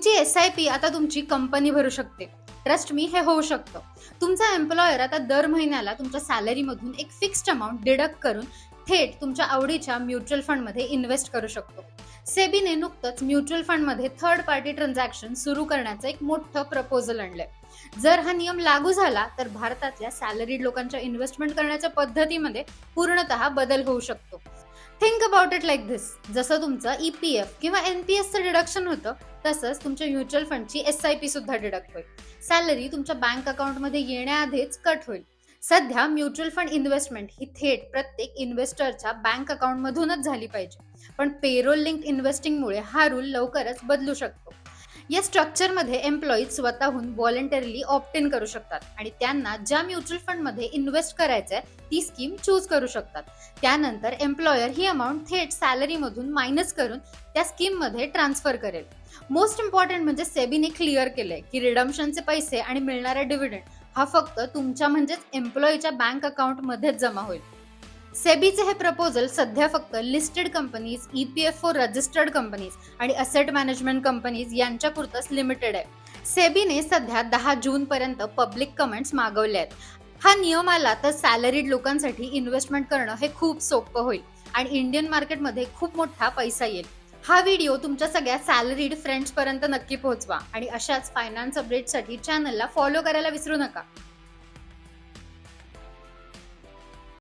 तुमची SIP आता तुमची कंपनी भरू शकते. ट्रस्ट मी, हे होऊ शकतं. तुमचा एम्प्लॉयर आता दर महिन्याला तुमच्या सॅलरीमधून एक फिक्स्ड अमाउंट डिडक्ट करून थेट तुमच्या आवडीच्या म्युच्युअल फंडमध्ये इन्व्हेस्ट करू शकतो. सेबीने नुकतंच म्युच्युअल फंडमध्ये थर्ड पार्टी ट्रान्झॅक्शन सुरू करण्याचं एक मोठं प्रपोजल आणलंय. जर हा नियम लागू झाला तर भारतातल्या सॅलरीड लोकांच्या इन्व्हेस्टमेंट करण्याच्या पद्धतीमध्ये पूर्णतः बदल होऊ शकतो. Think about it like this. जसं तुमचं EPF किंवा NPSचं डिडक्शन होतं, तसंच तुमच्या म्युच्युअल फंडची SIP सुद्धा डिडक्ट होईल. सॅलरी तुमच्या बँक अकाउंटमध्ये येण्याआधीच कट होईल. सध्या म्युच्युअल फंड इन्व्हेस्टमेंट ही थेट प्रत्येक इन्व्हेस्टरच्या बँक अकाउंटमधूनच झाली पाहिजे. पण पेरोल लिंक इन्व्हेस्टिंगमुळे हा रूल लवकरच बदलू शकतो. या स्ट्रक्चरमध्ये एम्प्लॉईज स्वतःहून व्हॉलंटरीली ऑप्ट इन करू शकतात आणि त्यांना ज्या म्युच्युअल फंडमध्ये इन्व्हेस्ट करायचंय ती स्कीम चूज करू शकतात. त्यानंतर एम्प्लॉयर ही अमाऊंट थेट सॅलरीमधून मायनस करून त्या स्कीममध्ये ट्रान्सफर करेल. मोस्ट इम्पॉर्टंट म्हणजे सेबीने क्लिअर केलंय की रिडम्शनचे पैसे आणि मिळणारा डिव्हिडंड हा फक्त तुमच्या म्हणजेच एम्प्लॉईच्या बँक अकाउंटमध्येच जमा होईल. सेबीचे हे प्रपोजल सध्या फक्त listed companies, EPF4 registered companies आणि असेट मॅनेजमेंट कंपनीज यांच्यापुरतंच लिमिटेड आहे. सेबीने सध्या 10 जून पर्यंत पब्लिक कमेंट्स मागवले आहेत. हा नियम आला तर सॅलरीड लोकांसाठी इन्व्हेस्टमेंट करणं हे खूप सोपं होईल आणि इंडियन मार्केटमध्ये खूप मोठा पैसा येईल. हा व्हिडिओ तुमच्या सगळ्या सॅलरीड फ्रेंड्स पर्यंत नक्की पोहोचवा आणि अशाच फायनान्स अपडेटसाठी चॅनलला फॉलो करायला विसरू नका.